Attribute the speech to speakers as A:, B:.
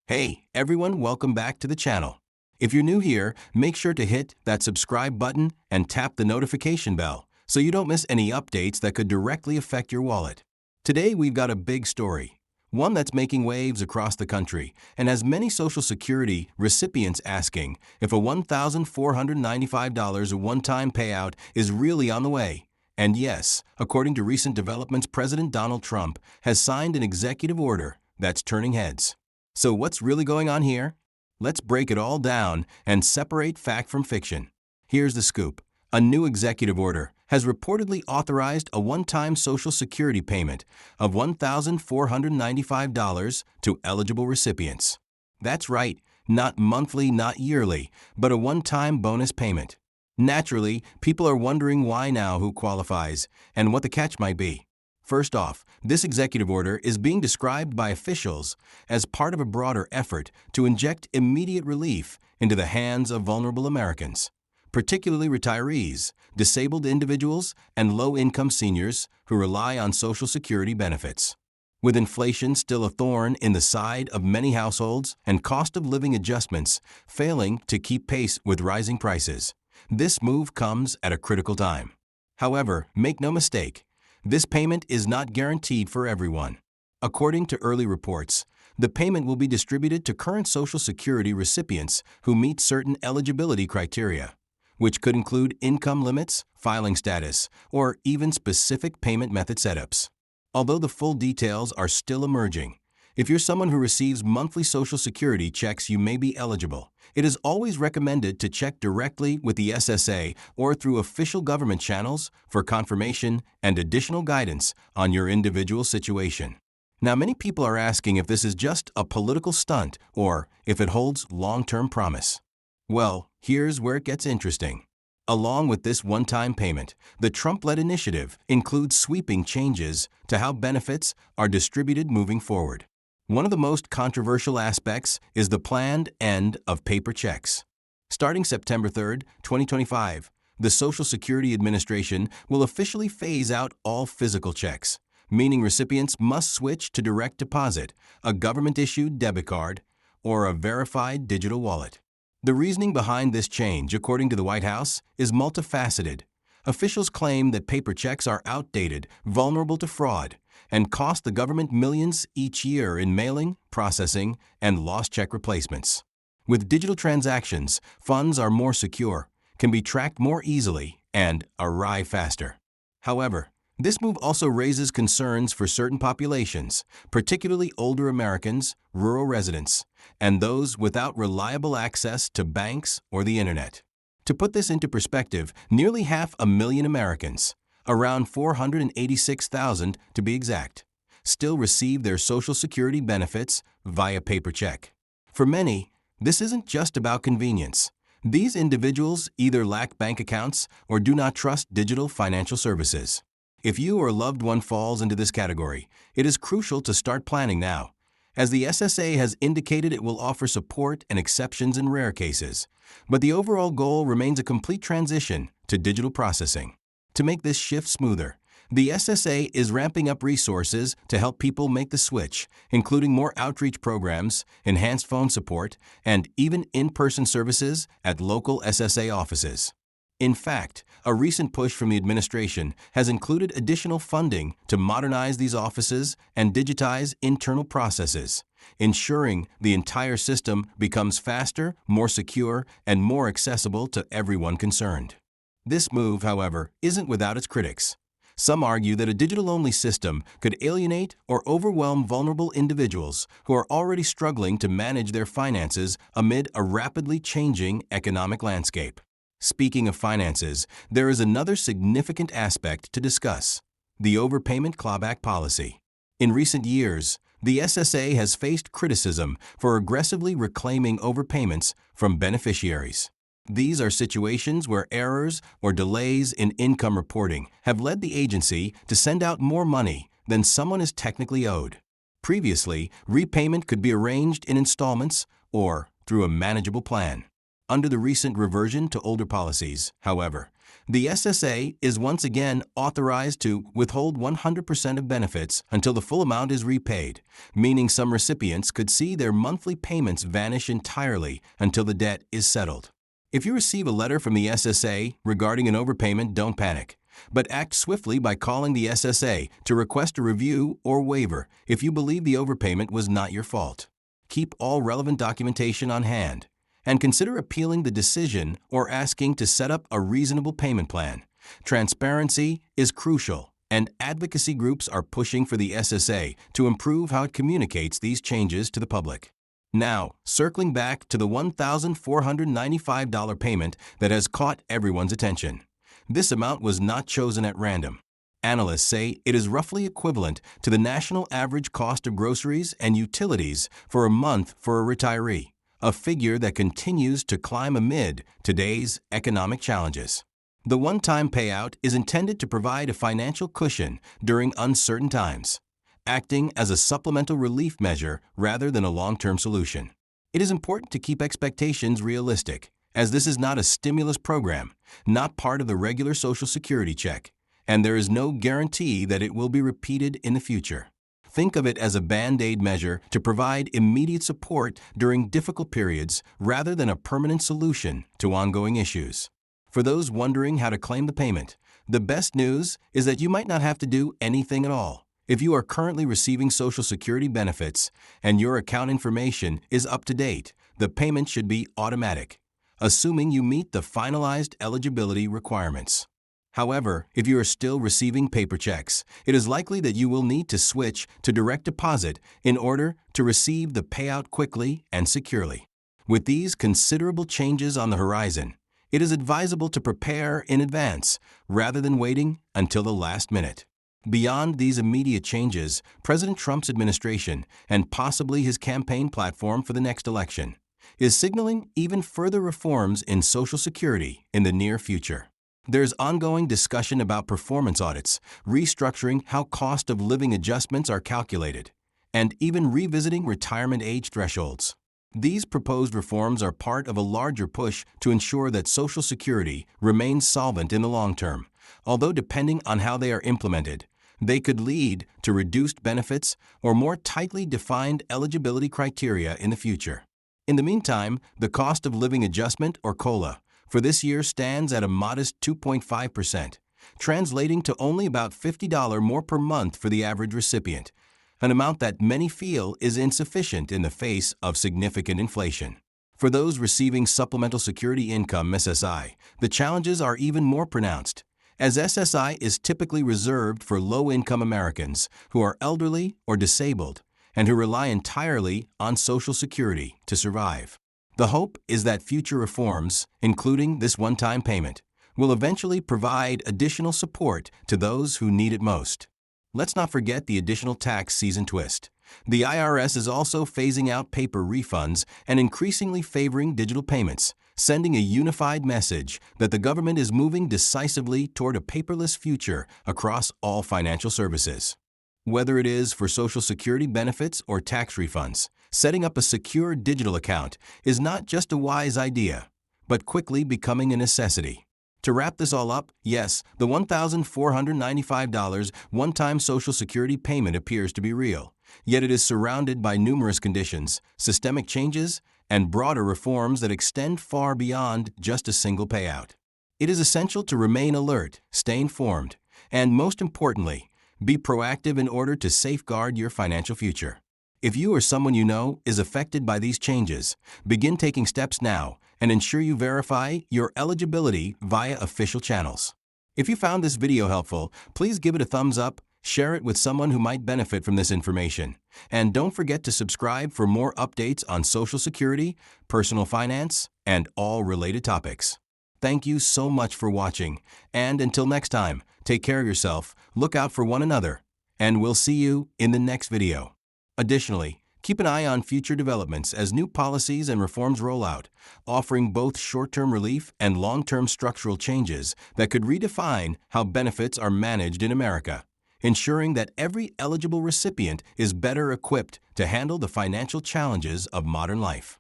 A: Hey, everyone, welcome back to the channel. If you're new here, make sure to hit that subscribe button and tap the notification bell so you don't miss any updates that could directly affect your wallet. Today, we've got a big story, one that's making waves across the country and has many Social Security recipients asking if a $1,495 one-time payout is really on the way. And yes, according to recent developments, President Donald Trump has signed an executive order that's turning heads. So what's really going on here? Let's break it all down and separate fact from fiction. Here's the scoop. A new executive order has reportedly authorized a one-time Social Security payment of $1,495 to eligible recipients. That's right, not monthly, not yearly, but a one-time bonus payment. Naturally, people are wondering why now, who qualifies, and what the catch might be. First off, this executive order is being described by officials as part of a broader effort to inject immediate relief into the hands of vulnerable Americans, particularly retirees, disabled individuals, and low-income seniors who rely on Social Security benefits. With inflation still a thorn in the side of many households and cost of living adjustments failing to keep pace with rising prices, this move comes at a critical time. However, make no mistake, this payment is not guaranteed for everyone. According to early reports, the payment will be distributed to current Social Security recipients who meet certain eligibility criteria, which could include income limits, filing status, or even specific payment method setups. Although the full details are still emerging, if you're someone who receives monthly Social Security checks, you may be eligible. It is always recommended to check directly with the SSA or through official government channels for confirmation and additional guidance on your individual situation. Now, many people are asking if this is just a political stunt or if it holds long-term promise. Well, here's where it gets interesting. Along with this one-time payment, the Trump-led initiative includes sweeping changes to how benefits are distributed moving forward. One of the most controversial aspects is the planned end of paper checks. Starting September 3, 2025, the Social Security Administration will officially phase out all physical checks, meaning recipients must switch to direct deposit, a government-issued debit card, or a verified digital wallet. The reasoning behind this change, according to the White House, is multifaceted. Officials claim that paper checks are outdated, vulnerable to fraud, and cost the government millions each year in mailing, processing, and lost check replacements. With digital transactions, funds are more secure, can be tracked more easily, and arrive faster. However, this move also raises concerns for certain populations, particularly older Americans, rural residents, and those without reliable access to banks or the internet. To put this into perspective, nearly 500,000 Americans, around 486,000 to be exact, still receive their Social Security benefits via paper check. For many, this isn't just about convenience. These individuals either lack bank accounts or do not trust digital financial services. If you or a loved one falls into this category, it is crucial to start planning now, as the SSA has indicated it will offer support and exceptions in rare cases, but the overall goal remains a complete transition to digital processing. To make this shift smoother, the SSA is ramping up resources to help people make the switch, including more outreach programs, enhanced phone support, and even in-person services at local SSA offices. In fact, a recent push from the administration has included additional funding to modernize these offices and digitize internal processes, ensuring the entire system becomes faster, more secure, and more accessible to everyone concerned. This move, however, isn't without its critics. Some argue that a digital-only system could alienate or overwhelm vulnerable individuals who are already struggling to manage their finances amid a rapidly changing economic landscape. Speaking of finances, there is another significant aspect to discuss: the overpayment clawback policy. In recent years, the SSA has faced criticism for aggressively reclaiming overpayments from beneficiaries. These are situations where errors or delays in income reporting have led the agency to send out more money than someone is technically owed. Previously, repayment could be arranged in installments or through a manageable plan. Under the recent reversion to older policies, however, The SSA is once again authorized to withhold 100% of benefits until the full amount is repaid, meaning some recipients could see their monthly payments vanish entirely until the debt is settled. If you receive a letter from the SSA regarding an overpayment, don't panic, but act swiftly by calling the SSA to request a review or waiver if you believe the overpayment was not your fault. Keep all relevant documentation on hand, and consider appealing the decision or asking to set up a reasonable payment plan. Transparency is crucial, and advocacy groups are pushing for the SSA to improve how it communicates these changes to the public. Now, circling back to the $1,495 payment that has caught everyone's attention. This amount was not chosen at random. Analysts say it is roughly equivalent to the national average cost of groceries and utilities for a month for a retiree, a figure that continues to climb amid today's economic challenges. The one-time payout is intended to provide a financial cushion during uncertain times, acting as a supplemental relief measure rather than a long-term solution. It is important to keep expectations realistic, as this is not a stimulus program, not part of the regular Social Security check, and there is no guarantee that it will be repeated in the future. Think of it as a Band-Aid measure to provide immediate support during difficult periods rather than a permanent solution to ongoing issues. For those wondering how to claim the payment, the best news is that you might not have to do anything at all. If you are currently receiving Social Security benefits and your account information is up to date, the payment should be automatic, assuming you meet the finalized eligibility requirements. However, if you are still receiving paper checks, it is likely that you will need to switch to direct deposit in order to receive the payout quickly and securely. With these considerable changes on the horizon, it is advisable to prepare in advance rather than waiting until the last minute. Beyond these immediate changes, President Trump's administration, and possibly his campaign platform for the next election, is signaling even further reforms in Social Security in the near future. There's ongoing discussion about performance audits, restructuring how cost of living adjustments are calculated, and even revisiting retirement age thresholds. These proposed reforms are part of a larger push to ensure that Social Security remains solvent in the long term, although depending on how they are implemented, they could lead to reduced benefits or more tightly defined eligibility criteria in the future. In the meantime, the cost of living adjustment, or COLA, for this year stands at a modest 2.5%, translating to only about $50 more per month for the average recipient, an amount that many feel is insufficient in the face of significant inflation. For those receiving Supplemental Security Income (SSI), the challenges are even more pronounced, as SSI is typically reserved for low-income Americans who are elderly or disabled and who rely entirely on Social Security to survive. The hope is that future reforms, including this one-time payment, will eventually provide additional support to those who need it most. Let's not forget the additional tax season twist. The IRS is also phasing out paper refunds and increasingly favoring digital payments, sending a unified message that the government is moving decisively toward a paperless future across all financial services. Whether it is for Social Security benefits or tax refunds, setting up a secure digital account is not just a wise idea, but quickly becoming a necessity. To wrap this all up, yes, the $1,495 one-time Social Security payment appears to be real, yet it is surrounded by numerous conditions, systemic changes, and broader reforms that extend far beyond just a single payout. It is essential to remain alert, stay informed, and most importantly, be proactive in order to safeguard your financial future. If you or someone you know is affected by these changes, begin taking steps now and ensure you verify your eligibility via official channels. If you found this video helpful, please give it a thumbs up, share it with someone who might benefit from this information, and don't forget to subscribe for more updates on Social Security, personal finance, and all related topics. Thank you so much for watching, and until next time, take care of yourself, look out for one another, and we'll see you in the next video. Additionally, keep an eye on future developments as new policies and reforms roll out, offering both short-term relief and long-term structural changes that could redefine how benefits are managed in America, ensuring that every eligible recipient is better equipped to handle the financial challenges of modern life.